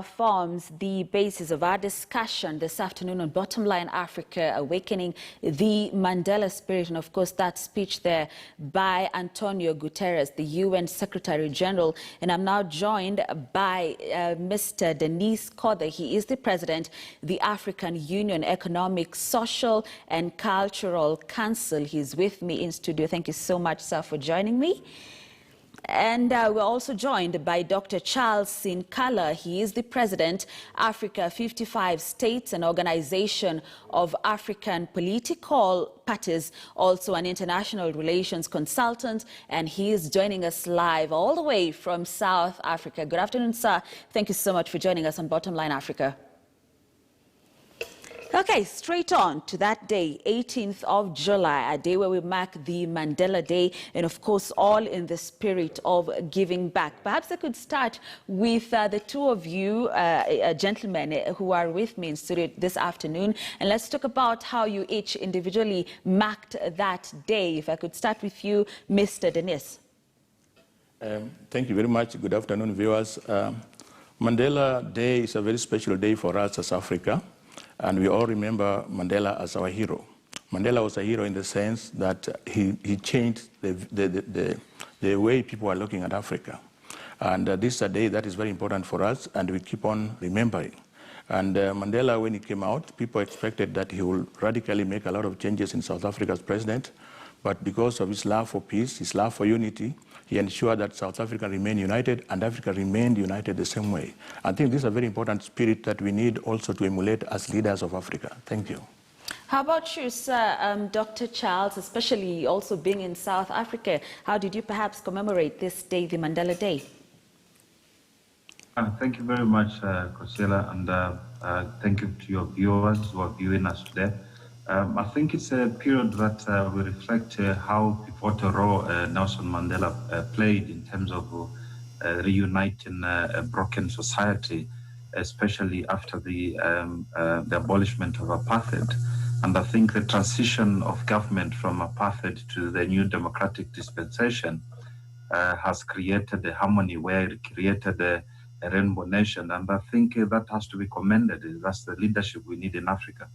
Forms the basis of our discussion this afternoon on Bottomline Africa, awakening the Mandela spirit, and of course that speech there by Antonio Guterres, the UN Secretary General. And I'm now joined by Mr. Denis Kothe. He is the President, the African Union Economic, Social and Cultural Council. He's with me in studio. Thank you so much, sir, for joining me. And we're also joined by Dr. Charles Sinkala. He is the President, Africa 55 States, an organization of African political parties, also an international relations consultant, and he is joining us live all the way from South Africa. Good afternoon, sir. Thank you so much for joining us on Bottomline Africa. Okay, straight on to that day, 18th of July, a day where we mark the Mandela Day, and of course, all in the spirit of giving back. Perhaps I could start with the two of you, gentlemen, who are with me in studio this afternoon, and let's talk about how you each individually marked that day. If I could start with you, Mr. Denis. Thank you very much. Good afternoon, viewers. Mandela Day is a very special day for us as Africa. And we all remember Mandela as our hero. Mandela was a hero in the sense that he changed the way people are looking at Africa. And this is a day that is very important for us, and we keep on remembering. And Mandela, when he came out, people expected that he would radically make a lot of changes in South Africa as president. But because of his love for peace, his love for unity, he ensured that South Africa remained united, and Africa remained united the same way. I think this is a very important spirit that we need also to emulate as leaders of Africa. Thank you. How about you, sir, Dr. Charles, especially also being in South Africa? How did you perhaps commemorate this day, the Mandela Day? Thank you very much, Kosela, and thank you to your viewers who are viewing us today. I think it's a period that will reflect how pivotal role Nelson Mandela played in terms of reuniting a broken society, especially after the abolishment of apartheid. And I think the transition of government from apartheid to the new democratic dispensation has created a harmony where it created a rainbow nation. And I think that has to be commended. That's the leadership we need in Africa.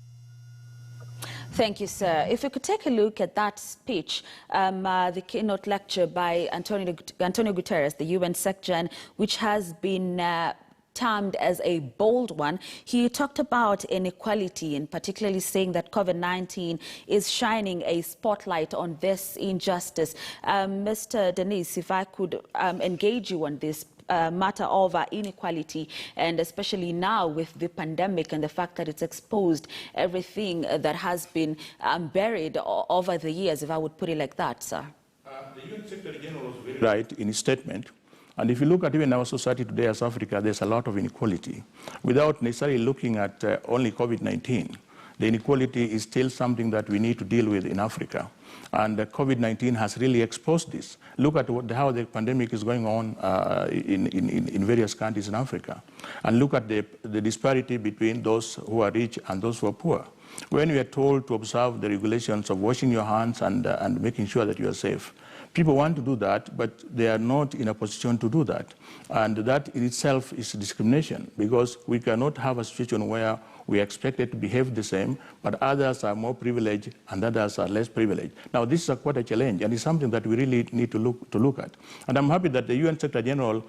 Thank you, sir. If we could take a look at that speech, the keynote lecture by Antonio Guterres, the UN Secretary, which has been termed as a bold one. He talked about inequality, and particularly saying that COVID-19 is shining a spotlight on this injustice. Mr. Denis, if I could engage you on this matter of inequality, and especially now with the pandemic and the fact that it's exposed everything that has been buried over the years, if I would put it like that, sir. The UN Secretary General was very right in his statement. And if you look at even our society today as Africa, there's a lot of inequality. Without necessarily looking at only COVID-19, the inequality is still something that we need to deal with in Africa. And COVID-19 has really exposed this. Look at how the pandemic is going on in various countries in Africa. And look at the disparity between those who are rich and those who are poor. When we are told to observe the regulations of washing your hands and making sure that you are safe, people want to do that, but they are not in a position to do that. And that in itself is discrimination, because we cannot have a situation where we are expected to behave the same, but others are more privileged and others are less privileged. Now, this is quite a challenge, and it's something that we really need to look at. And I'm happy that the UN Secretary General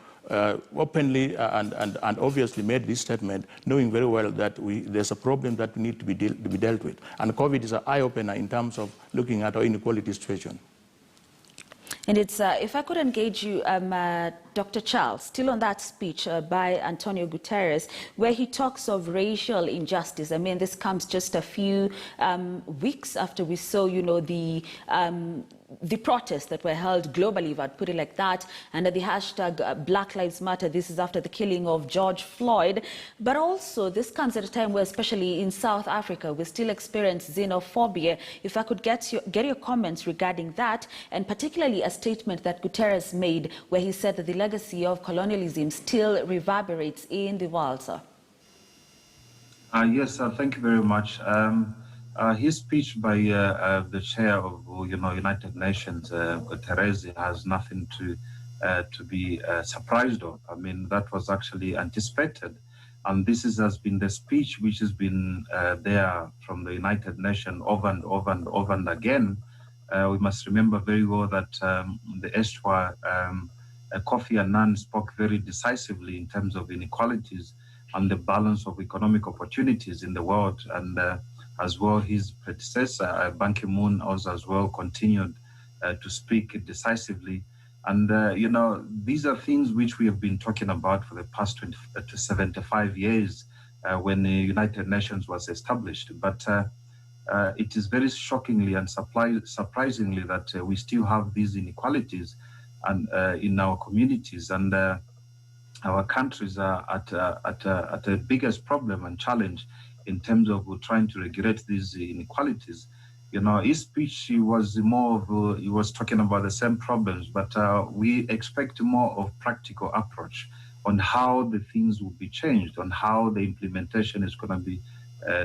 openly and obviously made this statement, knowing very well that there's a problem that needs to be dealt with. And COVID is an eye-opener in terms of looking at our inequality situation. And it's, if I could engage you, Dr. Charles, still on that speech by Antonio Guterres, where he talks of racial injustice. I mean, this comes just a few weeks after we saw, you know, the protests that were held globally, if I'd put it like that, under the hashtag Black Lives Matter. This is after the killing of George Floyd. But also, this comes at a time where, especially in South Africa, we still experience xenophobia. If I could get your comments regarding that, and particularly a statement that Guterres made, where he said that the legacy of colonialism still reverberates in the world, sir. Yes, thank you very much. His speech by the chair of United Nations, Guterres, has nothing to be surprised of. I mean, that was actually anticipated. And this has been the speech which has been there from the United Nations over and over and over and again. We must remember very well that the erstwhile Kofi Annan spoke very decisively in terms of inequalities and the balance of economic opportunities in the world. And as well, his predecessor, Ban Ki-moon, also as well continued to speak decisively. And, you know, these are things which we have been talking about for the past 20 to 75 years when the United Nations was established. But it is very shockingly and surprisingly that we still have these inequalities and in our communities, and our countries are at the biggest problem and challenge in terms of trying to regulate these inequalities. You know, his speech was more of, he was talking about the same problems, but we expect more of practical approach on how the things will be changed, on how the implementation is going to be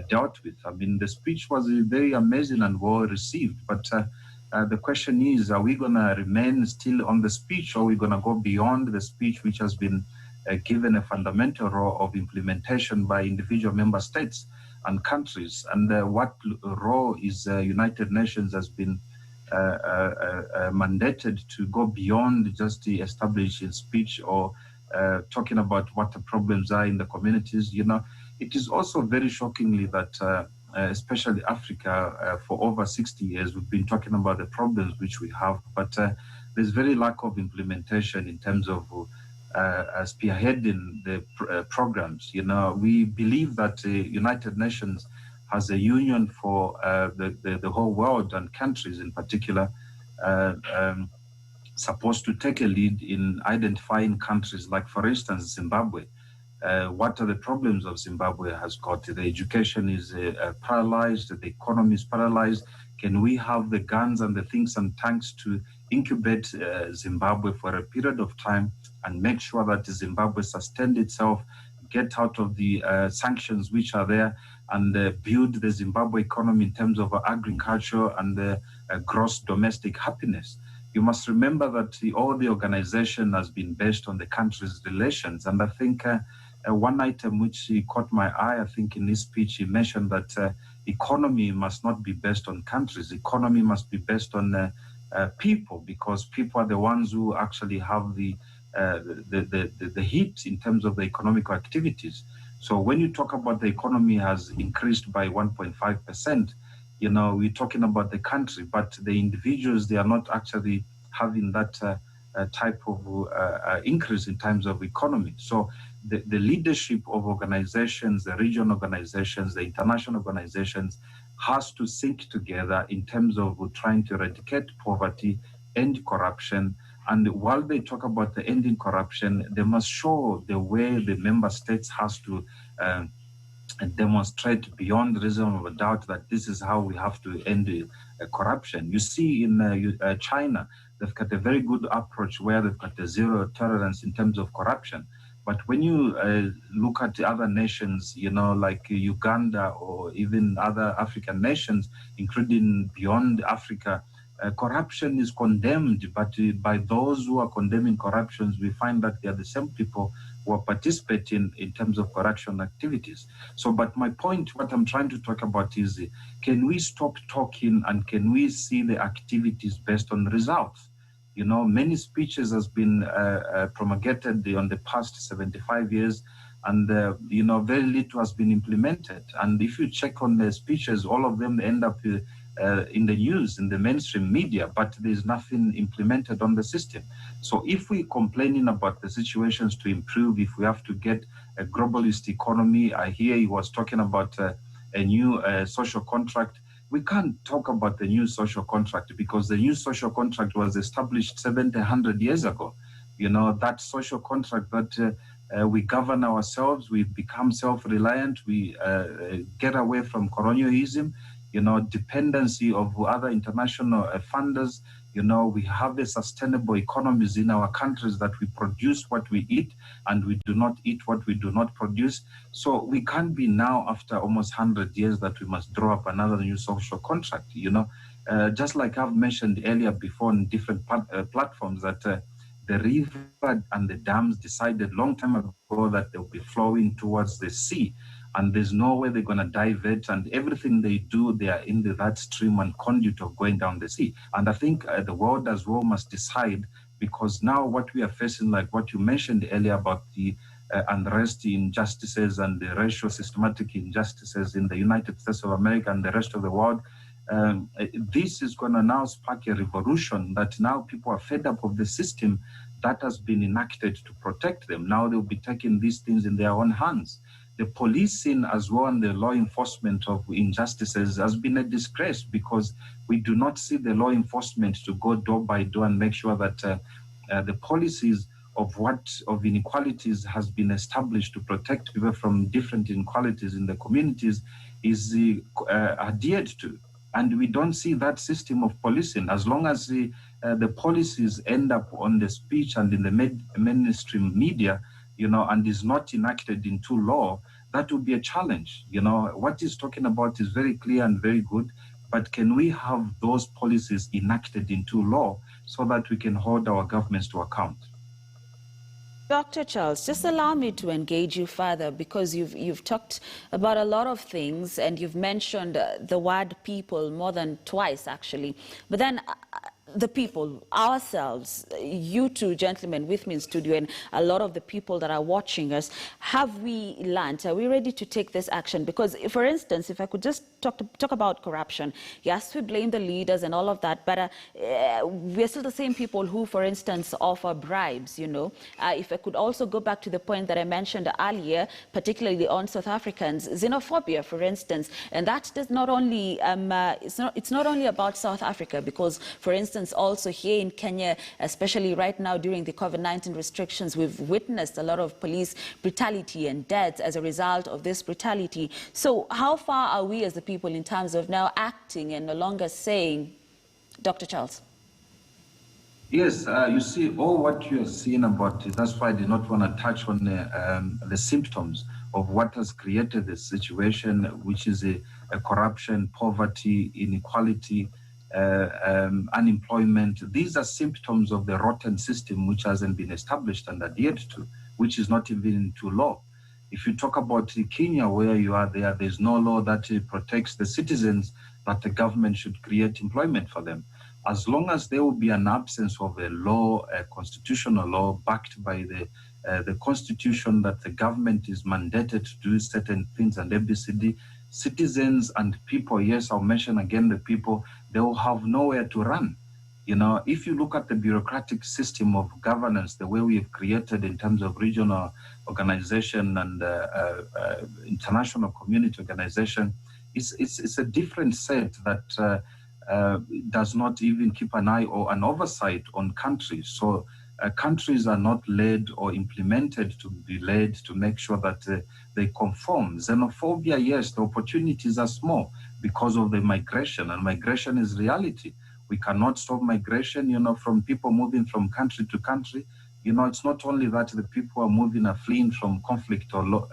dealt with. I mean, the speech was very amazing and well received, but the question is, are we going to remain still on the speech, or are we going to go beyond the speech, which has been given a fundamental role of implementation by individual member states and countries? And what role is United Nations has been mandated to go beyond just the establishing speech or talking about what the problems are in the communities? You know, it is also very shockingly that especially Africa, for over 60 years, we've been talking about the problems which we have, but there's very lack of implementation in terms of spearheading the programs. You know, we believe that the United Nations has a union for the whole world and countries in particular, supposed to take a lead in identifying countries like, for instance, Zimbabwe. What are the problems of Zimbabwe has got? The education is paralyzed, the economy is paralyzed. Can we have the guns and the things and tanks to incubate Zimbabwe for a period of time and make sure that Zimbabwe sustained itself, get out of the sanctions which are there, and build the Zimbabwe economy in terms of agriculture and gross domestic happiness? You must remember that all the organization has been based on the country's relations. And I think one item which caught my eye, I think in his speech, he mentioned that economy must not be based on countries. Economy must be based on people, because people are the ones who actually have the heat in terms of the economic activities. So when you talk about the economy has increased by 1.5%, you know, we're talking about the country, but the individuals, they are not actually having that type of increase in terms of economy. So the leadership of organizations, the regional organizations, the international organizations, has to sync together in terms of trying to eradicate poverty, end corruption. And while they talk about the ending corruption, they must show the way the member states has to demonstrate beyond reasonable doubt that this is how we have to end corruption. You see in China, they've got a very good approach where they've got a zero tolerance in terms of corruption. But when you look at the other nations, you know, like Uganda or even other African nations, including beyond Africa, corruption is condemned, but by those who are condemning corruptions, we find that they are the same people who are participating in terms of corruption activities. So, but my point, what I'm trying to talk about is, can we stop talking and can we see the activities based on results? You know, many speeches has been promulgated on the past 75 years, and you know, very little has been implemented. And if you check on the speeches, all of them end up in the news, in the mainstream media, but there's nothing implemented on the system. So if we're complaining about the situations to improve, if we have to get a globalist economy, I hear he was talking about a new social contract. We can't talk about the new social contract because the new social contract was established 70, 100 years ago. You know, that social contract that we govern ourselves, we become self-reliant, we get away from colonialism, you know, dependency of other international funders. You know, we have a sustainable economies in our countries that we produce what we eat and we do not eat what we do not produce. So we can't be now, after almost 100 years, that we must draw up another new social contract, you know. Just like I've mentioned earlier before on different platforms, that the river and the dams decided long time ago that they'll be flowing towards the sea, and there's no way they're going to divert, and everything they do, they are in that stream and conduit of going down the sea. And I think the world as well must decide, because now what we are facing, like what you mentioned earlier about the unrest, injustices, and the racial systematic injustices in the United States of America and the rest of the world, this is going to now spark a revolution that now people are fed up of the system that has been enacted to protect them. Now they'll be taking these things in their own hands. The policing as well and the law enforcement of injustices has been a disgrace, because we do not see the law enforcement to go door by door and make sure that the policies of inequalities has been established to protect people from different inequalities in the communities is adhered to. And we don't see that system of policing. As long as the policies end up on the speech and in the mainstream media, and is not enacted into law, that would be a challenge. What he's talking about is very clear and very good, but can we have those policies enacted into law so that we can hold our governments to account? Dr. Charles, just allow me to engage you further, because you've talked about a lot of things, and you've mentioned the word people more than twice, actually. But then the people, ourselves, you two gentlemen with me in studio, and a lot of the people that are watching us, have we learned? Are we ready to take this action? Because, for instance, if I could just talk about corruption, yes, we blame the leaders and all of that, but we're still the same people who, for instance, offer bribes, If I could also go back to the point that I mentioned earlier, particularly on South Africans, xenophobia, for instance, and that does not only, it's not only about South Africa, because, for instance, also here in Kenya, especially right now during the COVID-19 restrictions, we've witnessed a lot of police brutality and deaths as a result of this brutality. So how far are we as the people in terms of now acting and no longer saying, Dr. Charles? Yes, you see, all what you are seeing about it, that's why I did not want to touch on the symptoms of what has created this situation, which is a corruption, poverty, inequality, unemployment. These are symptoms of the rotten system which hasn't been established and adhered to, which is not even into law. If you talk about Kenya, where you are there's no law that protects the citizens, that the government should create employment for them. As long as there will be an absence of a law, a constitutional law backed by the constitution, that the government is mandated to do certain things and ABCD, citizens and people, yes, I'll mention again the people, they will have nowhere to run. If you look at the bureaucratic system of governance, the way we have created in terms of regional organization and international community organization, it's a different set that does not even keep an eye or an oversight on countries. So countries are not led or implemented to be led to make sure that they conform. Xenophobia, yes, the opportunities are small because of the migration, and migration is reality. We cannot stop migration, from people moving from country to country. It's not only that the people are moving or fleeing from conflict or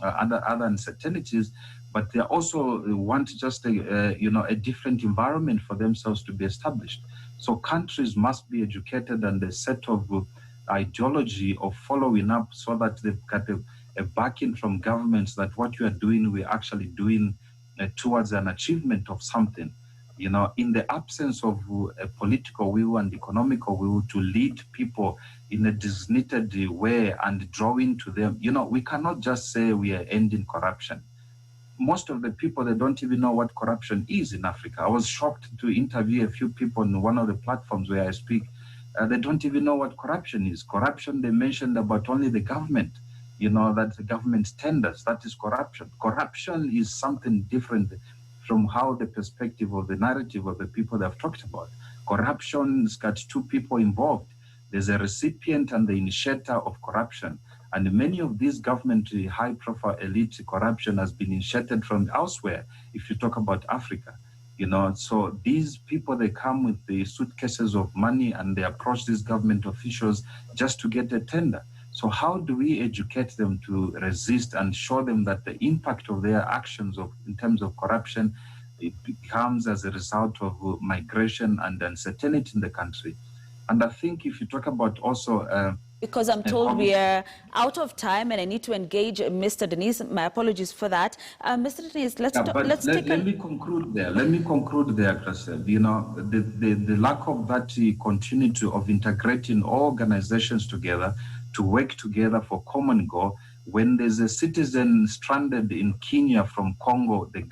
other uncertainties, but they also want just a different environment for themselves to be established. So countries must be educated and a set of ideology of following up, so that they've got a backing from governments that what you are doing, we're actually doing towards an achievement of something. In the absence of a political will and economical will to lead people in a designated way and drawing to them, we cannot just say we are ending corruption. Most of the people, they don't even know what corruption is in Africa. I was shocked to interview a few people on one of the platforms where I speak. They don't even know what corruption is. Corruption, they mentioned about only the government, that the government tenders, that is corruption. Corruption is something different from how the perspective of the narrative of the people they have talked about. Corruption's got two people involved. There's a recipient and the initiator of corruption. And many of these government high-profile elite corruption has been initiated from elsewhere, if you talk about Africa. So these people, they come with the suitcases of money and they approach these government officials just to get a tender. So how do we educate them to resist and show them that the impact of their actions in terms of corruption, it comes as a result of migration and uncertainty in the country? And I think if you talk about also... because I'm told we are out of time and I need to engage Mr. Dennis. My apologies for that. Mr. Dennis, let me conclude there. Let me conclude there, Krasel. You know, the lack of that continuity of integrating all organizations together to work together for common goal. When there's a citizen stranded in Kenya from Congo, the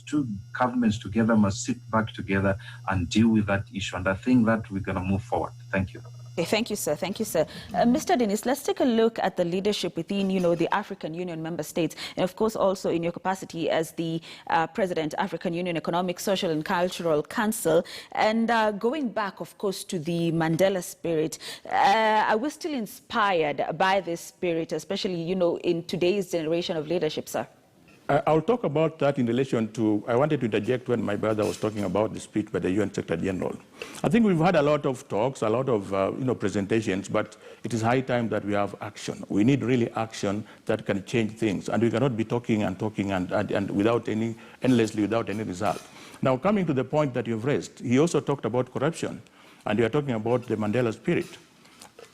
two governments together must sit back together and deal with that issue. And I think that we're going to move forward. Thank you. Okay, thank you, sir. Thank you, sir. Mr. Dennis, let's take a look at the leadership within, the African Union member states, and of course also in your capacity as the President, African Union Economic, Social and Cultural Council. And going back, of course, to the Mandela spirit, are we still inspired by this spirit, especially, in today's generation of leadership, sir? I'll talk about that in relation to, I wanted to interject when my brother was talking about the speech by the UN Secretary General. I think we've had a lot of talks, a lot of presentations, but it is high time that we have action. We need really action that can change things, and we cannot be talking and without endlessly without any result. Now, coming to the point that you've raised, he also talked about corruption, and you are talking about the Mandela spirit.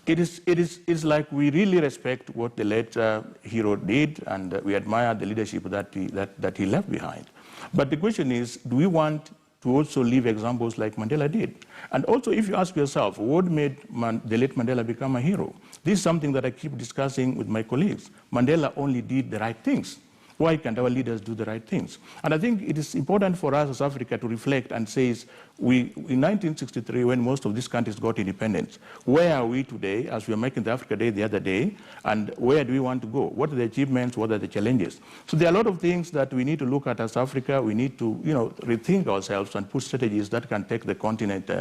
It's like we really respect what the late hero did, and we admire the leadership that he left behind. But the question is, do we want to also leave examples like Mandela did? And also, if you ask yourself, what made the late Mandela become a hero? This is something that I keep discussing with my colleagues. Mandela only did the right things. Why can't our leaders do the right things? And I think it is important for us as Africa to reflect and say, in 1963, when most of these countries got independence, where are we today as we were making the Africa Day the other day, and where do we want to go? What are the achievements? What are the challenges? So there are a lot of things that we need to look at as Africa. We need to rethink ourselves and put strategies that can take the continent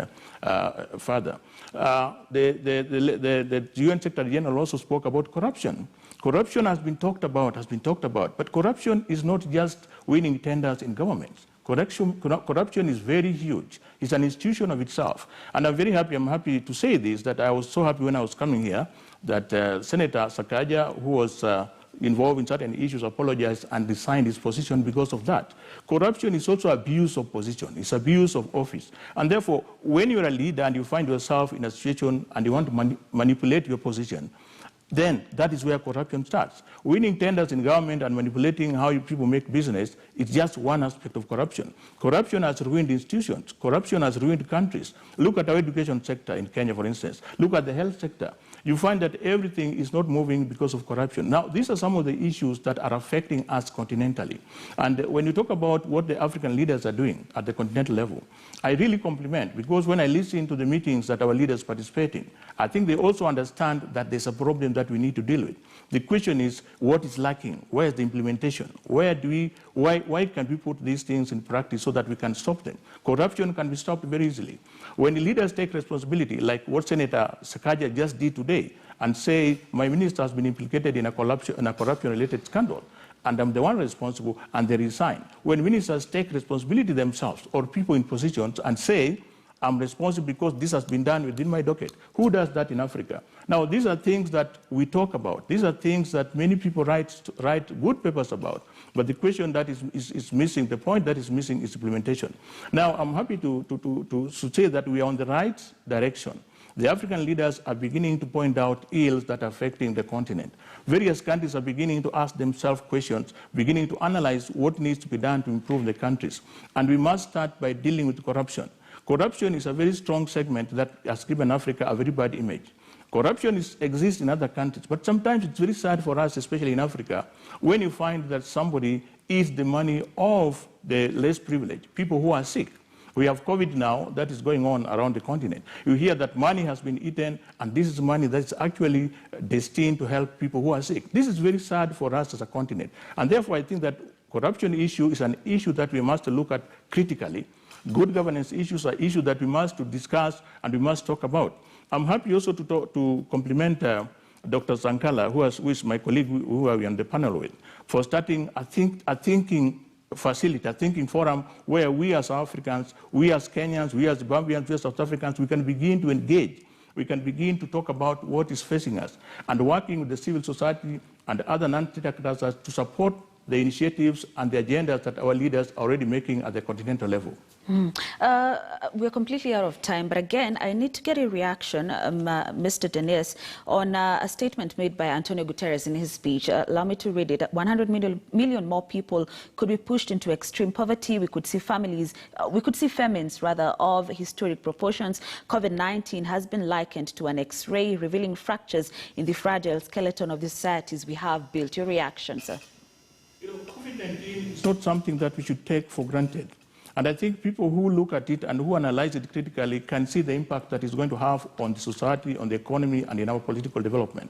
further. The UN Secretary General also spoke about corruption. Corruption has been talked about, but corruption is not just winning tenders in governments. Corruption is very huge. It's an institution of itself. And I'm happy to say this, that I was so happy when I was coming here that Senator Sakaja, who was involved in certain issues, apologized and resigned his position because of that. Corruption is also abuse of position. It's abuse of office. And therefore, when you're a leader and you find yourself in a situation and you want to manipulate your position, then that is where corruption starts. Winning tenders in government and manipulating how people make business is just one aspect of corruption. Corruption has ruined institutions. Corruption has ruined countries. Look at our education sector in Kenya, for instance. Look at the health sector. You find that everything is not moving because of corruption. Now, these are some of the issues that are affecting us continentally. And when you talk about what the African leaders are doing at the continental level, I really compliment, because when I listen to the meetings that our leaders participate in, I think they also understand that there's a problem that we need to deal with. The question is, what is lacking? Where is the implementation? Why can't we put these things in practice so that we can stop them? Corruption can be stopped very easily. When the leaders take responsibility, like what Senator Sakaja just did today, and say, my minister has been implicated in a corruption-related scandal, and I'm the one responsible, and they resign. When ministers take responsibility themselves, or people in positions, and say, I'm responsible because this has been done within my docket. Who does that in Africa? Now, these are things that we talk about. These are things that many people write good papers about. But the question that is missing, the point that is missing is implementation. Now, I'm happy to say that we are on the right direction. The African leaders are beginning to point out ills that are affecting the continent. Various countries are beginning to ask themselves questions, beginning to analyze what needs to be done to improve the countries. And we must start by dealing with corruption. Corruption is a very strong segment that has given Africa a very bad image. Corruption exists in other countries, but sometimes it's very sad for us, especially in Africa, when you find that somebody eats the money of the less privileged, people who are sick. We have COVID now that is going on around the continent. You hear that money has been eaten, and this is money that's actually destined to help people who are sick. This is very sad for us as a continent. And therefore, I think that corruption issue is an issue that we must look at critically. Good governance issues are issues that we must discuss and we must talk about. I'm happy also to compliment Dr. Sankala, who is my colleague who are on the panel with, for starting a thinking facility, a thinking forum where we as Africans, we as Kenyans, we as Zimbabweans, we as South Africans, we can begin to engage. We can begin to talk about what is facing us, and working with the civil society and other non-state actors to support the initiatives and the agendas that our leaders are already making at the continental level. We're completely out of time, but again, I need to get a reaction, Mr. Dennis, on a statement made by Antonio Guterres in his speech. Allow me to read it. 100 million more people could be pushed into extreme poverty. We could see famines rather of historic proportions. COVID-19 has been likened to an X-ray, revealing fractures in the fragile skeleton of the societies we have built. Your reaction, sir? COVID-19 is not something that we should take for granted. And I think people who look at it and who analyze it critically can see the impact that it's going to have on the society, on the economy, and in our political development.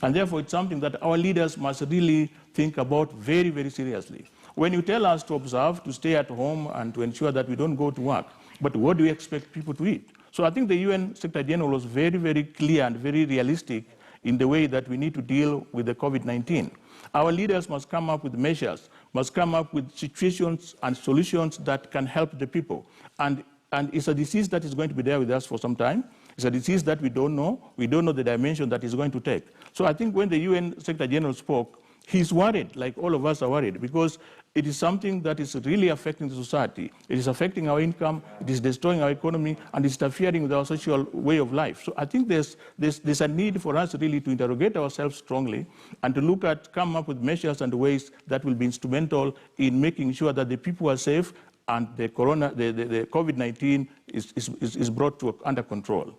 And therefore, it's something that our leaders must really think about very, very seriously. When you tell us to observe, to stay at home, and to ensure that we don't go to work, but what do we expect people to eat? So I think the UN Secretary General was very, very clear and very realistic in the way that we need to deal with the COVID-19. Our leaders must come up with measures, must come up with situations and solutions that can help the people. And it's a disease that is going to be there with us for some time. It's a disease that we don't know. We don't know the dimension that it's going to take. So I think when the UN Secretary General spoke, he's worried, like all of us are worried, because it is something that is really affecting the society. It is affecting our income, it is destroying our economy, and it's interfering with our social way of life. So I think there's a need for us really to interrogate ourselves strongly and to look at, come up with measures and ways that will be instrumental in making sure that the people are safe and the COVID-19 is brought under control.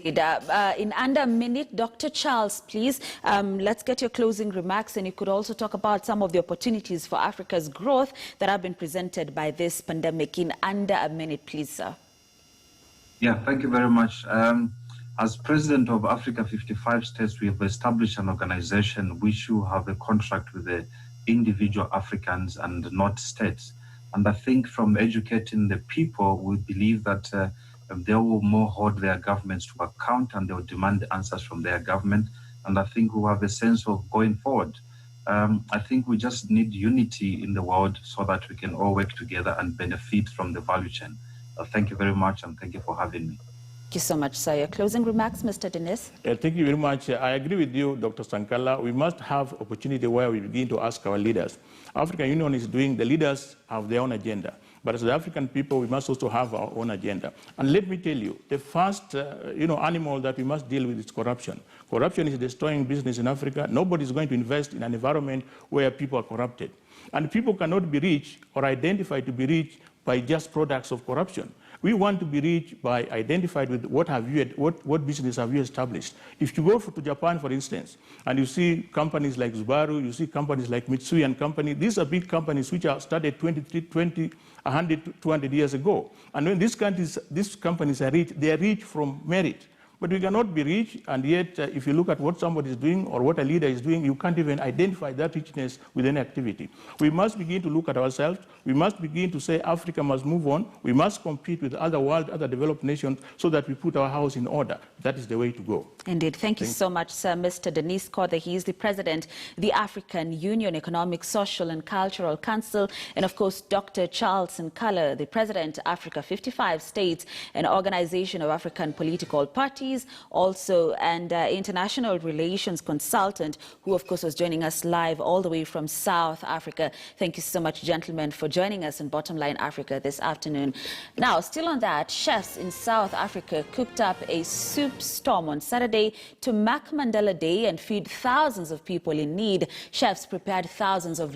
In under a minute, Dr. Charles, please, let's get your closing remarks, and you could also talk about some of the opportunities for Africa's growth that have been presented by this pandemic. In under a minute, please, sir. Yeah, thank you very much. As president of Africa 55 states, we have established an organization which will have a contract with the individual Africans and not states. And I think from educating the people, we believe that they will more hold their governments to account, and they will demand answers from their government. And I think we have a sense of going forward. I think we just need unity in the world so that we can all work together and benefit from the value chain. Thank you very much, and thank you for having me. Thank you so much, sir. Your closing remarks, Mr. Dennis? Thank you very much. I agree with you, Dr. Sankala. We must have opportunity where we begin to ask our leaders. African Union is doing, the leaders have their own agenda. But as the African people, we must also have our own agenda. And let me tell you, the first animal that we must deal with is corruption. Corruption is destroying business in Africa. Nobody is going to invest in an environment where people are corrupted. And people cannot be rich or identified to be rich by just products of corruption. We want to be rich by identified with what business have you established. If you go to Japan, for instance, and you see companies like Subaru, you see companies like Mitsui and Company, these are big companies which are started 100, 200 years ago. And when these companies are rich, they are rich from merit. But we cannot be rich, and yet if you look at what somebody is doing or what a leader is doing, you can't even identify that richness with any activity. We must begin to look at ourselves. We must begin to say Africa must move on. We must compete with other developed nations so that we put our house in order. That is the way to go. Indeed. Thank you so much, sir. Mr. Denis Kothe, he is the president, the African Union Economic, Social and Cultural Council, and of course, Dr. Charles Nkala, the president, Africa 55 States, an organization of African political parties, also and international relations consultant, who of course was joining us live all the way from South Africa. Thank you so much, gentlemen, for joining us on Bottomline Africa this afternoon. Now, still on that, chefs in South Africa cooked up a soup storm on Saturday to mark Mandela Day and feed thousands of people in need. Chefs prepared thousands of